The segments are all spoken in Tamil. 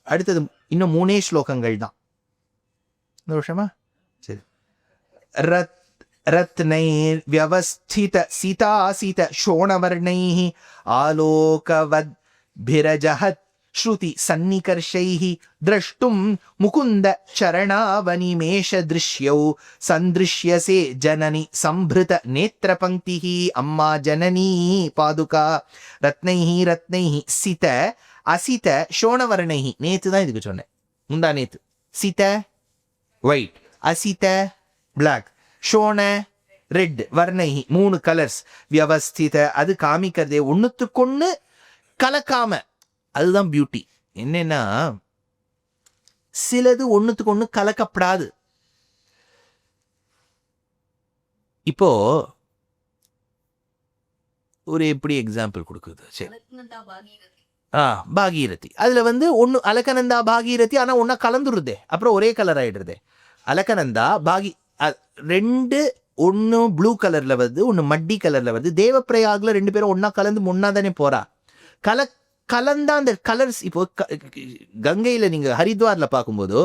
அடுத்தது இன்னும் 3 ஸ்லோகங்கள் தான். இந்த வருஷமா சரி. ரத்னைர் வியவஸ்தித சீதாசித ஷோணவர்ணைः ஆலோகவத் பிரஜஹத் ஸ்ருதி சன்னிகர்ஷைः द्रष्टुं मुकुन्द चरणावनिमेष दृश्यौ सन्दृश्यसे जननी संभृत नेत्रपङ्क्तिः अम्मा जननी पादुका रत्नैः रत्नैः सित असित शोणवर्णैः நேத்து தான் இதுக்கு சொன்னேன், முந்தா நேத்து. சித ஒயிட், அசித பிளாக், ஷோண ரெட், வர்ணைஹி 3 கலர்ஸ், வியவஸ்தித அது காமிக்கிறதே ஒன்னுத்துக்கொன்னு கலக்காம. அதுதான் பியூட்டி. என்னன்னா சிலது ஒன்னுத்துக்கு ஒண்ணு கலக்கப்படாது. இப்போ ஒரு எப்படி எக்ஸாம்பிள் கொடுக்குது, சரி பாகீரதி. அதுல வந்து ஒன்னு அலக்கநந்தா பாகீரதி, ஆனா ஒன்னா கலந்துருதே, அப்புறம் ஒரே கலர் ஆயிடுறதே. அலக்கநந்தா ரெண்டு, ஒன்னு ப்ளூ கலர்ல வருது, ஒன்னு மட்டி கலர்ல வருது. தேவப்பிரயாக்ல 2 பேரும் ஒன்னா கலந்து ஒன்னா தானே போறா. கலந்தா அந்த கலர்ஸ். இப்போ கங்கையில நீங்க ஹரித்வார்ல பார்க்கும்போது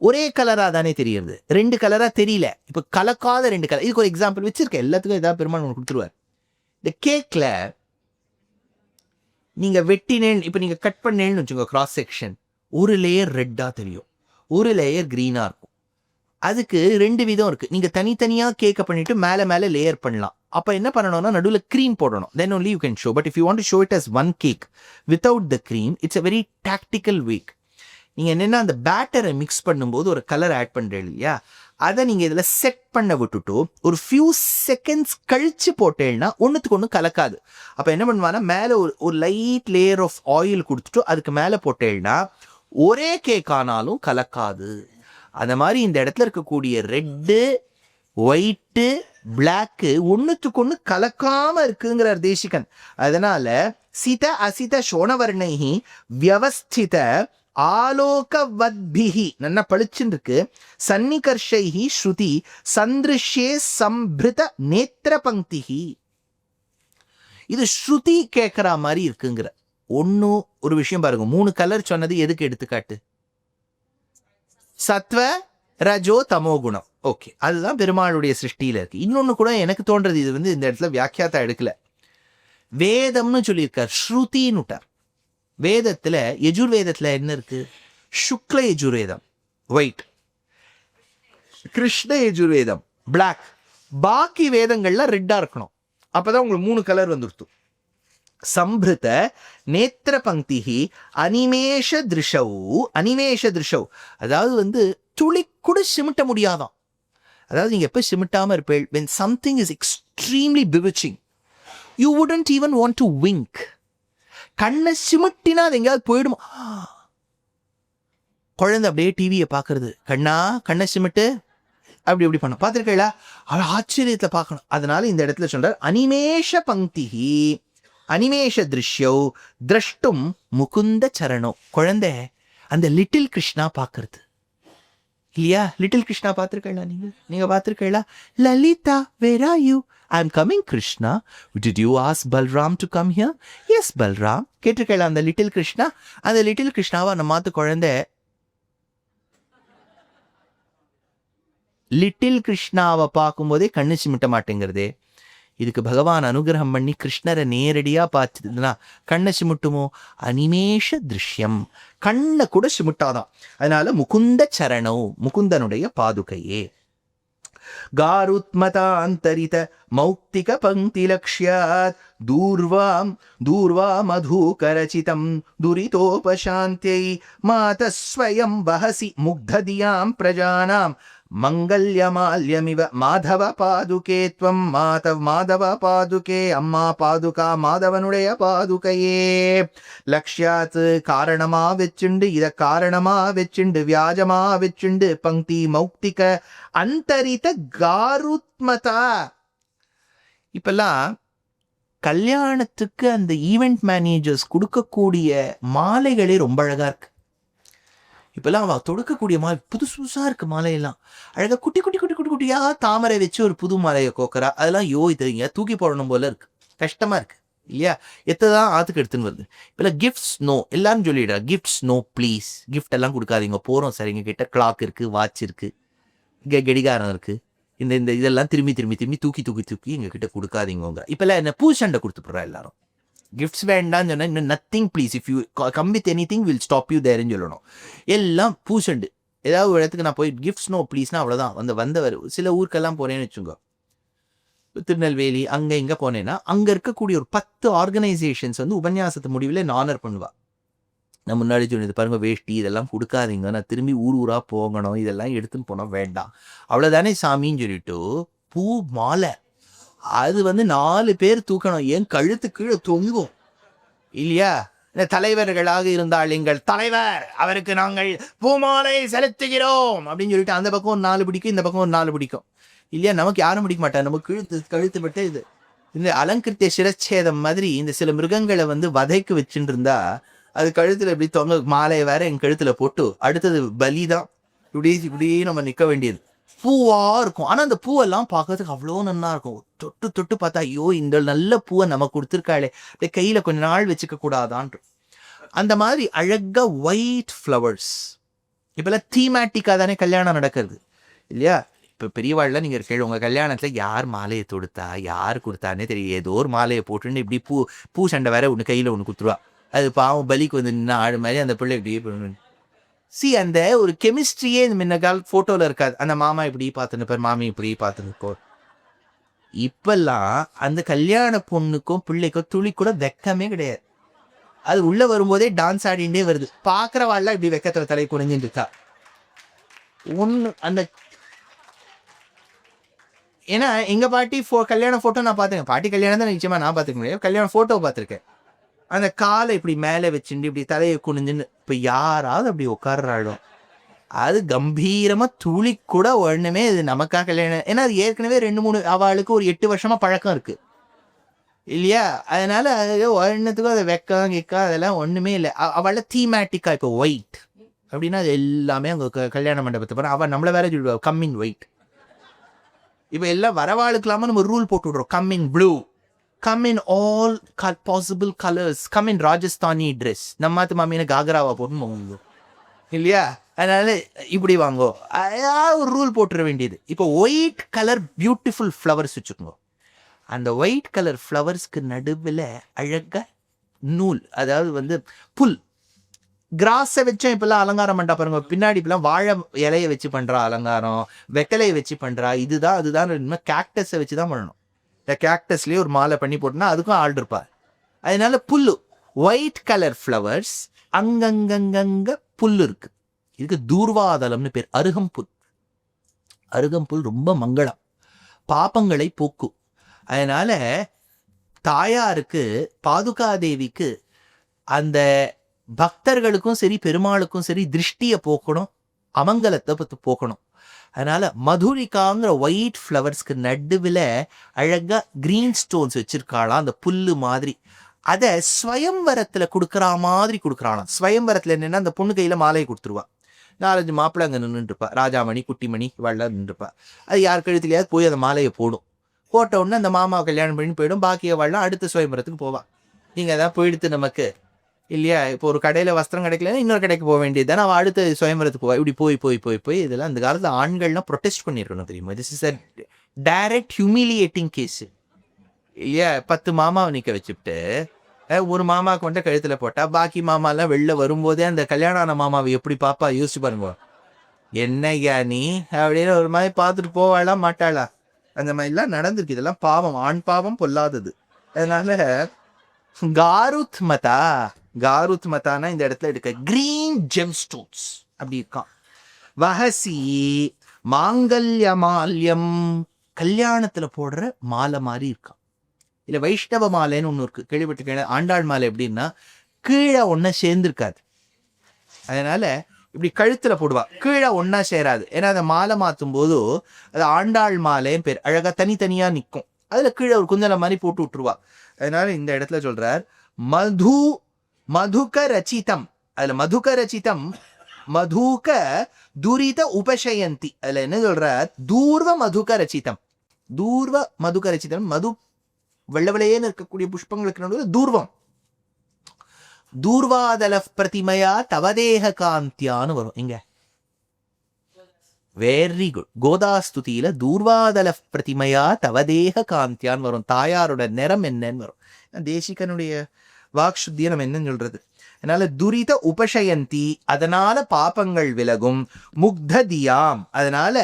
ஒரே கலரா தானே தெரியுது, 2 கலரா தெரியல. இப்போ கலக்காத 2 கலர். இதுக்கு ஒரு எக்ஸாம்பிள் வச்சிருக்கேன், எல்லாத்துக்கும் ஏதாவது பெருமாள் கொடுத்துருவார். இந்த கேக்ல நீங்க வெட்டினேன், இப்போ நீங்க கட் பண்ணேன்னு வச்சுக்கோங்க, கிராஸ் செக்ஷன், ஒரு லேயர் ரெட்டா தெரியும், ஒரு லேயர் கிரீனா இருக்கும். அதுக்கு 2 விதம் இருக்கு. நீங்க தனித்தனியா கேக்க பண்ணிட்டு மேல மேல லேயர் பண்ணலாம். அப்ப என்ன பண்ணணும்னா நடுவில் க்ரீம் போடணும். then only you can show. but if you want to show it as one cake without the cream, it's a very tactical way. நீங்க என்னன்னா அந்த பேட்டரை மிக்ஸ் பண்ணும்போது ஒரு கலர் ஆட் பண்றீங்க இல்லையா, அதை நீங்க இதுல செட் பண்ண விட்டுட்டு ஒரு ஃபியூ செகண்ட்ஸ் கழிச்சு போட்டேன்னா ஒன்னுத்துக்கு ஒண்ணு கலக்காது. அப்ப என்ன பண்ணுவானா மேல ஒரு லைட் லேயர் ஆஃப் ஆயில் கொடுத்துட்டு அதுக்கு மேல போட்டேன்னா ஒரே கேக் ஆனாலும் கலக்காது. அந்த மாதிரி இந்த இடத்துல இருக்கக்கூடிய ரெட்டு, ஒயிட்டு, பிளாக்கு ஒன்னுத்துக்கு ஒண்ணு கலக்காம இருக்குங்கிறார் தேசிகன். அதனால சித அசித சோணவர்ணைஹி வியவஸ்தித ஆலோகவத்பிஹி நல்லா பளிச்சுன்னு இருக்கு. சன்னிகர்ஷைஹி ஸ்ருதி சந்திருஷ்யே சம்பிருத நேத்திர பங்கிஹி. இது ஸ்ருதி கேட்கற மாதிரி இருக்குங்கிற ஒன்னும் ஒரு விஷயம் பாருங்க. 3 கலர் சொன்னது எதுக்கு எடுத்துக்காட்டு? சத்வ ரஜோ தமோ குணம். ஓகே, அதுதான் பெருமாளுடைய சிருஷ்டியில இருக்கு. இன்னொன்னு கூட எனக்கு தோன்றது, இது வந்து இந்த இடத்துல வியாக்கியாத்தா எடுக்கல, வேதம்னு சொல்லியிருக்கார், ஸ்ருதின்னு விட்டார். வேதத்துல யஜுர்வேதத்துல என்ன இருக்கு? சுக்ல யஜுர்வேதம் ஒயிட், கிருஷ்ண யஜுர்வேதம் பிளாக், பாக்கி வேதங்கள்ல ரெட்டா இருக்கணும். அப்பதான் உங்களுக்கு 3 கலர் வந்துருத்து. சம்பிருத நேத்திர பங்கிஹி அனிமேஷ திருஷௌ. அனிமேஷ திருஷௌ அதாவது வந்து துளி கூட சிமிட்ட முடியாதான். அதாவது நீங்க எப்ப சிமிட்டாம இருப்பீள், when something is extremely bewitching, you wouldn't even want to wink. கண்ணை சிமிட்டினா அது எங்கேயாவது போயிடுமா? குழந்தை அப்படியே டிவியை பார்க்கறது, கண்ணை சிமிட்டு அப்படி எப்படி பண்ண பார்த்துருக்கீங்களா? ஆச்சரியத்தை பார்க்கணும். அதனால இந்த இடத்துல சொல்றார் அனிமேஷ பங்கிஹி அனிமேஷ திருஷ்யோ திரஷ்டும் முகுந்த சரணோ. குழந்தை அந்த லிட்டில் கிருஷ்ணா பார்க்கறது இல்லையா? லிட்டில் கிருஷ்ணா பார்த்துருக்கீங்களா? நீங்க பார்த்துருக்கீங்களா? Lalitha where are you? I am coming Krishna. Did you ask Balram to come here? Yes Balram. கேட்டிருக்கீங்களா அந்த லிட்டில் கிருஷ்ணா? அந்த லிட்டில் கிருஷ்ணாவா நம்ம மாத்து குழந்தை லிட்டில் கிருஷ்ணாவை பார்க்கும்போதே கண்ணு சிமிட்ட மாட்டேங்கிறதே. இதுக்கு பகவான் அனுகிரகம் பண்ணி கிருஷ்ணரை நேரடியா பார்த்துதுன்னா கண்ணை சிமிட்டுமோ? அனிமேஷ திருஷ்யம், கண்ணை கூட சிமிட்டாதான். அதனால முகுந்த சரணோ, முகுந்தனுடைய பாதுகையே. गारुत्मतान्तरित मौक्तिक पंक्तिलक्ष्यात् दूर्वा मधुकरचितं दुरितोपशान्त्यै मातः स्वयं वहसि मुग्धधियां प्रजानां मंगल्यमाल्यमिव माधव पादुके त्वं माधव पादुके अम्मा पादुका माधवनुடைய பாதுகையே. லக்ஷ்யாத் காரணமா வெச்சுண்டு, இத காரணமா வெச்சுண்டு, வியாஜமா வெச்சுண்டு, பங்கி மௌக்திக அந்தரித காருத்மதா. இப்பெல்லாம் கல்யாணத்துக்கு அந்த ஈவெண்ட் மேனேஜர்ஸ் கொடுக்கக்கூடிய மாலைகளே ரொம்ப அழகா இருக்கு. இப்பெல்லாம் அவ தொடுக்கக்கூடிய மாலை புதுசு புதுசா இருக்கு. மாலையெல்லாம் அழகா குட்டி குட்டி குட்டி குட்டி குட்டியா தாமரை வச்சு ஒரு புது மாலையை கோக்கறா. அதெல்லாம் யோ இதுங்க தூக்கி போடணும் போல இருக்கு, கஷ்டமா இருக்கு. இல்லையா? எத்ததான் ஆத்துக்கு எடுத்துன்னு வருது. இப்பெல்லாம் கிஃப்ட்ஸ் நோ, எல்லாரும் சொல்லிடுறா கிஃப்ட்ஸ் நோ ப்ளீஸ், கிஃப்ட் எல்லாம் கொடுக்காதீங்க, போகிறோம் சார், எங்கள் கிட்ட கிளாக் இருக்குது, வாட்ச் இருக்குது, கடிகாரம் இருக்குது, இந்த இந்த இதெல்லாம் திரும்பி திரும்பி திரும்பி தூக்கி தூக்கி தூக்கி எங்ககிட்ட கொடுக்காதீங்க. இப்பெல்லாம் என்ன பூ சண்டை கொடுத்துப்படுறா எல்லாரும். கிஃப்ட்ஸ் வேண்டாம்னு சொன்னால் இன்னும் nothing please, if you come with anything will stop you தேர்ன்னு சொல்லணும். எல்லாம் பூசண்டு. ஏதாவது ஒரு இடத்துக்கு நான் போய் கிஃப்ட்ஸ் நோ ப்ளீஸ்னா அவ்வளோதான். வந்தவர் சில ஊருக்கெல்லாம் போகிறேன்னு வச்சுக்கோ, திருநெல்வேலி அங்கே இங்கே போனேன்னா அங்கே இருக்கக்கூடிய ஒரு 10 ஆர்கனைசேஷன்ஸ் உபன்யாசத்து முடிவில் என்ன ஆனர் பண்ணுவா. நான் முன்னாடி சொன்னது பாருங்க, வேஷ்டி இதெல்லாம் கொடுக்காதீங்க, நான் திரும்பி ஊர் ஊராக போகணும், இதெல்லாம் எடுத்துன்னு போனால் வேண்டாம், அவ்வளோதானே சாமின்னு சொல்லிட்டு பூ மாலை அது 4 பேர் தூக்கணும். ஏன் கழுத்து கீழே தொங்கும் இல்லையா? தலைவர்களாக இருந்தால் எங்கள் தலைவர், அவருக்கு நாங்கள் பூமாலை செலுத்துகிறோம் அப்படின்னு சொல்லிட்டு அந்த பக்கம் ஒரு 4 பிடிக்கும், இந்த பக்கம் ஒரு 4 பிடிக்கும் இல்லையா? நமக்கு யாரும் பிடிக்க மாட்டாங்க. நமக்கு கழுத்து பட்டு இது இந்த அலங்கிருத்திய சிரச்சேதம் மாதிரி இந்த சில மிருகங்களை வதைக்கு வச்சுட்டு இருந்தா அது கழுத்துல இப்படி தொங்க, மாலையை வேற என் கழுத்துல போட்டு அடுத்தது பலிதான். இப்படி நம்ம நிக்க வேண்டியது. பூவா இருக்கும். ஆனா அந்த பூவெல்லாம் பார்க்கறதுக்கு அவ்வளோ நல்லா இருக்கும். தொட்டு தொட்டு பார்த்தா ஐயோ இந்த நல்ல பூவை நம்ம கொடுத்துருக்காளே, அப்படியே கையில கொஞ்ச நாள் வச்சுக்க கூடாதான். அந்த மாதிரி அழகா ஒயிட் ஃப்ளவர்ஸ் இப்பெல்லாம் தீமேட்டிக்கா தானே கல்யாணம் நடக்கிறது இல்லையா? இப்போ பெரியவாள்லாம் நீங்கள் கேள்வி, உங்கள் கல்யாணத்தில் யார் மாலையை தொடுத்தா, யார் கொடுத்தானே தெரியும், ஏதோ ஒரு மாலையை போட்டுன்னு இப்படி பூ சண்டை வேற ஒன்று கையில் ஒன்று கொடுத்துருவா. அது பாவம் பலிக்கு நின்று ஆடு மாதிரி அந்த பிள்ளை இப்படியே பண்ணணும். அந்த ஒரு கெமிஸ்ட்ரியே இந்த முன்ன கால ஃபோட்டோவில் இருக்காது. அந்த மாமா இப்படி பார்த்துன்னு மாமி இப்படி பார்த்துன்னு. இப்பெல்லாம் அந்த கல்யாண பொண்ணுக்கும் பிள்ளைக்கும் துளி கூட வெக்கமே கிடையாது. அது உள்ள வரும்போதே டான்ஸ் ஆடிண்டே வருது. பார்க்குறவாள்லாம் இப்படி வெக்கத்தில் தலை குறைஞ்சிட்டு இருக்கா. ஒன்று அந்த ஏன்னா எங்கள் பாட்டி கல்யாண ஃபோட்டோ நான் பார்த்துருக்கேன். பாட்டி கல்யாணம் தான் நிச்சயமாக நான் பார்த்துக்க முடியாது, கல்யாண ஃபோட்டோ பார்த்துருக்கேன். அந்த காலை இப்படி மேலே வச்சுட்டு இப்படி தலையை குனிஞ்சுன்னு இப்போ யாராவது அப்படி உட்கார்றாடும், அது கம்பீரமாக துளி கூட ஒன்றுமே இது நமக்காக கல்யாணம். ஏன்னா அது ஏற்கனவே 2-3 அவளுக்கு ஒரு 8 வருஷமாக பழக்கம் இருக்குது இல்லையா? அதனால அது ஒன்றுத்துக்கும் அதை வெக்கம் கிக்கா அதெல்லாம் ஒன்றுமே இல்லை. அவளை தீமேட்டிக்காக இப்போ ஒயிட் அப்படின்னா அது எல்லாமே அவங்க கல்யாண மண்டபத்தை போகிற அவள் நம்மளை வேற சொல்லுவா கம் இன் ஒயிட். இப்போ எல்லாம் வரவாளுக்கலாமா நம்ம ரூல் போட்டு விட்றோம், come in blue, come in all possible colours, come in Rajasthani dress. நம்ம மாமியான காகராவா போட்டு வாங்குவோம் இல்லையா? அதனால இப்படி வாங்கோ, ஒரு ரூல் போட்டுற வேண்டியது. இப்போ ஒயிட் கலர் பியூட்டிஃபுல் ஃப்ளவர்ஸ் வச்சுக்கோங்க. அந்த ஒயிட் கலர் ஃப்ளவர்ஸ்க்கு நடுவில் அழகாக நூல், அதாவது புல் கிராஸை வச்சும் இப்பெல்லாம் அலங்காரம் பண்ணுறா பாருங்க. பின்னாடி இப்பெல்லாம் வாழை இலையை வச்சு பண்ணுறா அலங்காரம், வெத்தலையை வச்சு பண்ணுறா, இதுதான் அதுதான். கேக்டஸை வச்சு தான் பண்ணணும். இந்த கேக்டஸ்லேயே ஒரு மாலை பண்ணி போட்டோம்னா அதுக்கும் ஆள் இருப்பார். அதனால புல்லு ஒயிட் கலர் ஃப்ளவர்ஸ், அங்கங்கங்கங்க புல் இருக்கு. இதுக்கு தூர்வாதலம்னு பேர். அருகம்புல், அருகம்புல் ரொம்ப மங்களம், பாப்பங்களை போக்கும். அதனால தாயாருக்கு பாதுகாதேவிக்கு அந்த பக்தர்களுக்கும் சரி பெருமாளுக்கும் சரி திருஷ்டியை போக்கணும், அமங்கலத்தை பற்றி போக்கணும். அதனால மதுரிக்காங்கிற ஒயிட் ஃப்ளவர்ஸ்க்கு நடுவில் அழகா கிரீன் ஸ்டோன்ஸ் வச்சிருக்காளாம், அந்த புல்லு மாதிரி. அதை ஸ்வயம்வரத்தில் கொடுக்குற மாதிரி கொடுக்குறாளாம். ஸ்வயம்வரத்தில் என்னென்னா அந்த பொண்ணு கையில் மாலையை கொடுத்துருவா, 4-5 மாப்பிள்ளை அங்கே நின்றுருப்பா, ராஜாமணி குட்டிமணி இவெல்லாம் நின்றுருப்பா. அது யார் கழுத்துலையாவது போய் அந்த மாலையை போடும். போட்ட உடனே அந்த மாமாவை கல்யாணம் பண்ணி போயிடும். பாக்கியவாள்லாம் அடுத்த சுயம்பரத்துக்கு போவான். நீங்கள் தான் போயிடுத்து நமக்கு இல்லையா? இப்போ ஒரு கடையில் வஸ்திரம் கிடைக்கலன்னா இன்னொரு கடைக்கு போக வேண்டியது தானே, அவள் அடுத்த சுயம்பரத்துக்கு போவா. இப்படி போய் போய் போய் போய் இதெல்லாம் அந்த காலத்தில் ஆண்கள்லாம் ப்ரொடெஸ்ட் பண்ணியிருக்கணும் தெரியுமா? This is a direct humiliating case இல்லையா? 10 மாமாவை நிற்க வச்சுட்டு ஒரு மாமாவுக்கு கொண்ட கழுத்தில் போட்டால் பாக்கி மாமாலாம் வெளில வரும்போதே அந்த கல்யாணம் ஆன மாமாவை எப்படி பாப்பா யோசிச்சு பாருங்க. என்னையா நீ அப்படின்னு ஒரு மாதிரி பார்த்துட்டு போவாளா மாட்டாளா? அந்த மாதிரிலாம் நடந்திருக்கு. இதெல்லாம் பாவம், ஆண் பாவம் பொல்லாதது. அதனால காருத் மதா, காருத் மதானா இந்த இடத்துல எடுக்க கிரீன் ஜெம் ஸ்டோன்ஸ் அப்படி இருக்கான். வஹசி மாங்கல்ய மால்யம், கல்யாணத்தில் போடுற மாலை மாதிரி இருக்கான். இல்லை வைஷ்ணவ மாலைன்னு ஒன்று இருக்குது, கேள்விப்பட்டிருக்கேன். ஆண்டாள் மாலை எப்படின்னா கீழே ஒன்றா சேர்ந்துருக்காது, அதனால இப்படி கழுத்தில் போடுவா, கீழே ஒன்றா சேராது. ஏன்னா அந்த மாலை மாற்றும் போது அது ஆண்டாள் மாலைன்னு பேர். அழகாக தனித்தனியாக நிற்கும், அதில் கீழே ஒரு குந்தலை மாதிரி போட்டு விட்டுருவா. அதனால இந்த இடத்துல சொல்றார் மதுக ரச்சிதம். அதில் மதுக ரச்சிதம், மதுக துரித உபசயந்தி. அதில் என்ன சொல்றார்? தூர்வ மதுக ரச்சிதம், தூர்வ மதுக ரச்சிதம். மது வெள்ளவளையேன்னு இருக்கக்கூடிய புஷ்பங்களுக்கு நடுவில் தூர்வம். தூர்வாதல பிரதிமையா தவதேக காந்தியான்னு வரும். இங்க வெரி குட். கோதாஸ்துதியில தூர்வாதல பிரதிமையா தவதேக காந்தியான்னு வரும். தாயாரோட நிறம் என்னன்னு வரும். தேசிகனுடைய வாக்சுத்தியை நம்ம என்னன்னு சொல்றது. அதனால துரித உபசயந்தி, அதனால பாபங்கள் விலகும். முக்ததியாம், அதனால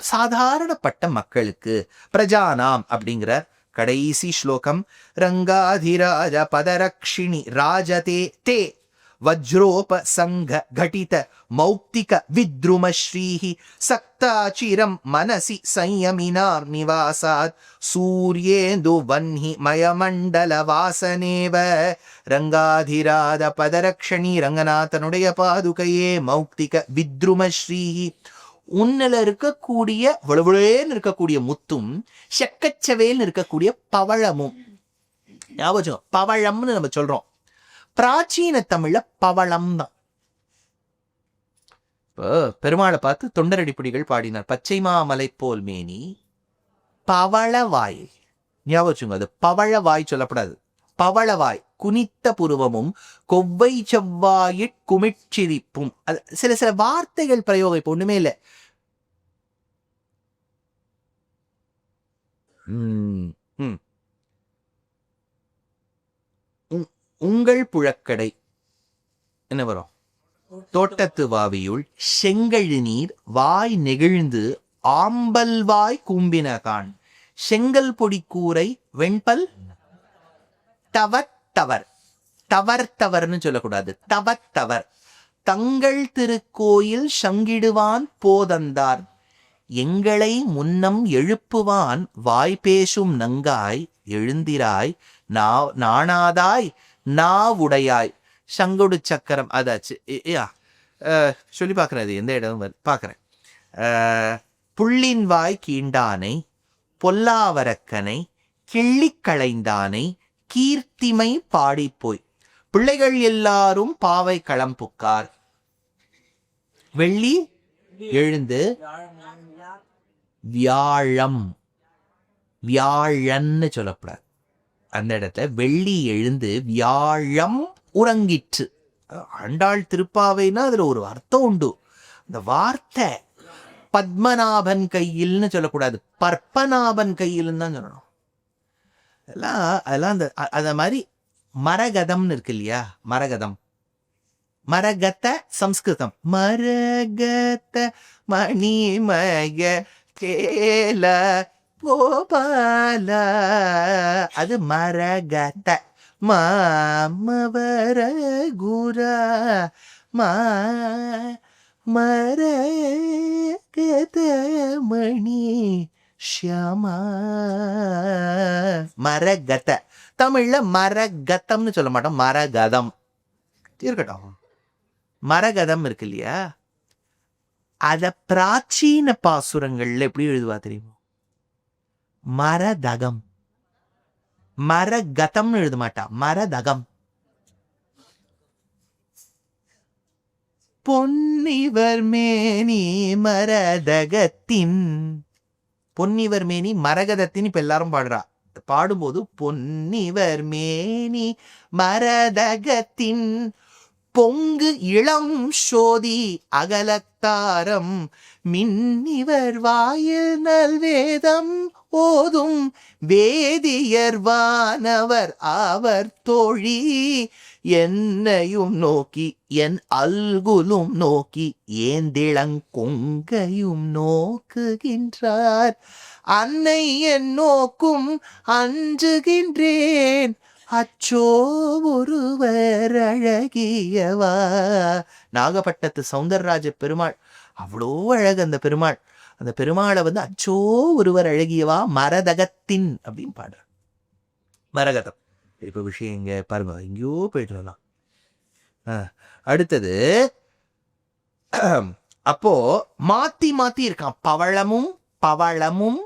சாதாரணப்பட்ட மக்களுக்கு. பிரஜானாம் அப்படிங்கிற கடைசி ஸ்லோகம். ரங்காதிராஜ பதரக்ஷிணி ராஜதே தே வஜ்ரோப சங்க கடித மௌக்திக வித்ரும ஸ்ரீஹி சக்தாச்சிரம் மனசி சம்யமினார் நிவாசாத் சூர்யேந்து வன்ஹி மயமண்டல வாசனேவ. ரங்காதிராத பதரக்ஷணி, ரங்கநாதனுடைய பாதுகையே. மௌக்திக வித்ரும ஸ்ரீஹி, உன்னில இருக்கக்கூடிய வலுவலேன்னு இருக்கக்கூடிய முத்தும் செக்கச்சவேல்னு இருக்கக்கூடிய பவழமும். ஞாபகம், பவழம்னு நம்ம சொல்றோம். பிராச்சீன தமிழ்ல பவளம் தான். இப்போ பெருமாளை பார்த்து தொண்டரடிப்படிகள் பாடினார். பச்சை மாமலை போல் மேனி பவளவாய். ஞாபகம், அது பவளவாய் சொல்லப்படாது, பவளவாய். குனித்த புருவமும் கொவ்வை செவ்வாயிற் குமிழ்ச்சிரிப்பும். அது சில சில வார்த்தைகள் பிரயோகம். இப்போ ஒண்ணுமே இல்லை. உங்கள் புழக்கடை என்ன வரும்? தோட்டத்து வாவியுள் செங்கழு நீர் வாய் நெகிழ்ந்து ஆம்பல்வாய் கூம்பினகான். செங்கல் பொடி கூரை வெண்பல் தவத்தவர். தவர்த்தவர்னு சொல்லக்கூடாது, தவத்தவர். தங்கள் திருக்கோயில் சங்கிடுவான் போதந்தார். எங்களை முன்னம் எழுப்புவான் வாய்பேசும் நங்காய். எழுந்திராய் நாணாதாய் நாவுடையாய். சங்குடு சக்கரம் அதாச்சு. சொல்லி பார்க்குறேன், அது எந்த இடம் பார்க்குறேன். புள்ளின் வாய் கீண்டானை பொல்லாவரக்கனை கிள்ளி களைந்தானை கீர்த்திமை பாடிப்போய். பிள்ளைகள் எல்லாரும் பாவை களம்புக்கார். வெள்ளி எழுந்து வியாழம், வியாழன்னு சொல்லப்படாது அந்த இடத்துல. வெள்ளி எழுந்து வியாழம் உறங்கிற்று. ஆண்டாள் திருப்பாவைன்னா அதுல ஒரு அர்த்தம் உண்டு. அந்த வார்த்தை பத்மநாபன் கையில்னு சொல்லக்கூடாது, பற்பநாபன் கையில்னு தான் சொல்லணும். அதெல்லாம் அந்த மாதிரி மரகதம்னு இருக்கு இல்லையா? மரகதம், மரகத சம்ஸ்கிருதம். மரகத மணிமய கேல கோபால, அது மரகத. மாமவர குர மரகத மணி ஷியாமா. மரகத தமிழ்ல மரகதம்னு சொல்ல மாட்டோம், மரகதம் இருக்கட்டும். மரகதம் இருக்கு இல்லையா? அத பிராச்சீன பாசுரங்கள்ல எப்படி எழுதுவா தெரியுமா? மரதகம். மரகதம்னு எழுத மாட்டா, மரதகம். பொன்னிவர் மேனி மரதகத்தின். பொன்னிவர் மேனி மரகதத்தின் இப்ப எல்லாரும் பாடுறா. பாடும்போது பொன்னிவர் மேனி மரதகத்தின் பொங்கு இளம் சோதி அகலத்தாரம் மின்னிவர் வாயில் நல்வேதம் ஓதும் வேதியர் வானவர் அவர் தோழி. என்னையும் நோக்கி என் அல்குலும் நோக்கி ஏந்திளங்கொங்கையும் நோக்குகின்றார். அன்னை என் நோக்கும் அஞ்சுகின்றேன் அச்சோ ஒருவர் அழகியவா. நாகப்பட்டத்து சௌந்தரராஜ பெருமாள் அவ்வளோ அழகு அந்த பெருமாள். அந்த பெருமாளை அச்சோ ஒருவர் அழகியவா மரதகத்தின் அப்படின்னு பாடுற. மரகதம். இப்ப விஷயம் இங்க பாருங்க, எங்கேயோ போயிட்டு வரலாம். அடுத்தது அப்போ மாத்தி மாத்தி இருக்கான். பவளமும் பவளமும்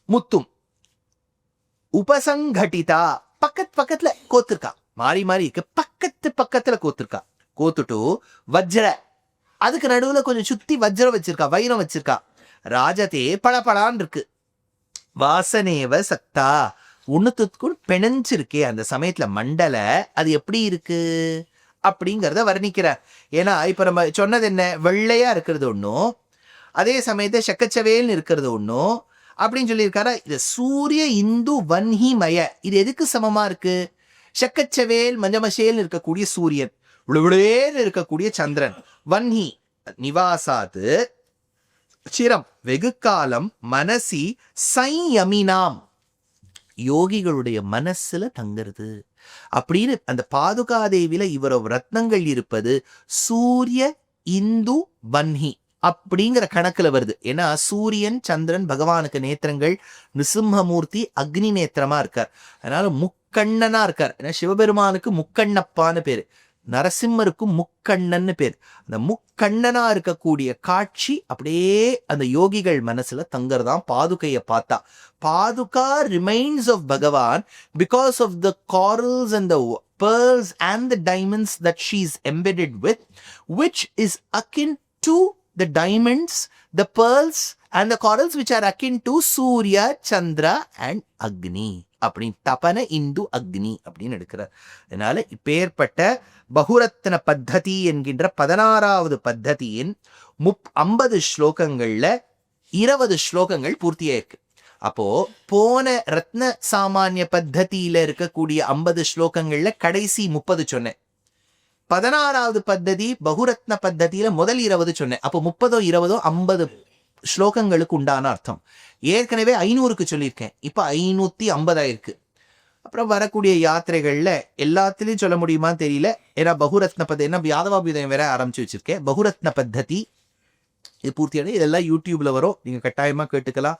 முத்தும். உபசங்கடிதா பக்கத்துல கோத்திருக்கா, மாறி மாறி இருக்கு. பக்கத்துல கோத்திருக்கா. கோத்துட்டு வஜ்ர, அதுக்கு நடுவுல கொஞ்சம் சுத்தி வஜ்ரம் வச்சிருக்கா, வைரம் வச்சிருக்கா. ராஜதே பளபளான் இருக்கு. வாசனேவ சக்தா, ஒண்ணுத்துக்கும் பிணைஞ்சிருக்கே அந்த சமயத்துல மண்டல, அது எப்படி இருக்கு அப்படிங்கிறத வர்ணிக்கிறார். ஏன்னா இப்ப நம்ம சொன்னது என்ன, வெள்ளையா இருக்கிறது ஒன்றும், அதே சமயத்தை செக்கச்சவேல்னு இருக்கிறது ஒன்றும் அப்படின்னு சொல்லியிருக்காரா. இது சூரிய இந்து வன்ஹி மய, இது எதுக்கு சமமா இருக்கு? செக்கச்சவேல் மஞ்சமசேல் இருக்கக்கூடிய சூரியன், விழுவிழேன்னு இருக்கக்கூடிய சந்திரன், வன்ஹி நிவாசாது சிரம் வெகு காலம் மனசி சையமினாம், யோகிகளுடைய மனசுல தங்கிறது அப்படின்னு அந்த பாதுகாதேவில இவரோ ரத்னங்கள் இருப்பது சூரிய இந்து வன்ஹி அப்படிங்கிற கணக்குல வருது. ஏன்னா சூரியன் சந்திரன் பகவானுக்கு நேத்திரங்கள், நிருசிம்மமூர்த்தி அக்னி நேத்திரமா இருக்கார், அதனால முக்கண்ணனா இருக்கார். ஏன்னா சிவபெருமானுக்கு முக்கண்ணப்பான்னு பேரு, நரசிம்மருக்கும் முக்கண்ணன்னு பேர். அந்த முக்கண்ணனா இருக்கக்கூடிய காட்சி அப்படியே அந்த யோகிகள் மனசுல தங்கறதான் பாதுகையை பார்த்தா. Paduka remains of Bhagavan because of the corals and the pearls and the diamonds that she is embedded with, which is akin to the diamonds, the pearls and the corals which are akin to Surya, Chandra and Agni. அப்படின்னு தபன இந்து அக்னி அப்படின்னு எடுக்கிறார். அதனால இப்பேற்பட்ட பகுரத்ன பத்ததி என்கின்ற 16வது பத்ததியின் 50 ஸ்லோகங்கள்ல 20 ஸ்லோகங்கள் பூர்த்தியாயிருக்கு. அப்போ போன ரத்ன சாமானிய பத்ததியில இருக்கக்கூடிய 50 ஸ்லோகங்கள்ல கடைசி 30 சொன்னேன். 16வது பத்ததி பகுரத்ன பத்ததியில முதல் 20 சொன்னேன். அப்போ 30 20 50 ஸ்லோகங்களுக்கு உண்டான அர்த்தம். ஏற்கனவே 500க்கு சொல்லியிருக்கேன், இப்ப 550 ஆயிருக்கு. அப்புறம் வரக்கூடிய யாத்திரைகள்ல எல்லாத்திலையும் சொல்ல முடியுமா தெரியல. ஏன்னா பகுரத்ன பத்தி என்ன யாதவாபியுதயம் வேற ஆரம்பிச்சு வச்சிருக்கேன். பகுரத்ன பத்ததி இது பூர்த்தியான, இதெல்லாம் யூடியூப்ல வரும், நீங்க கட்டாயமா கேட்டுக்கலாம்.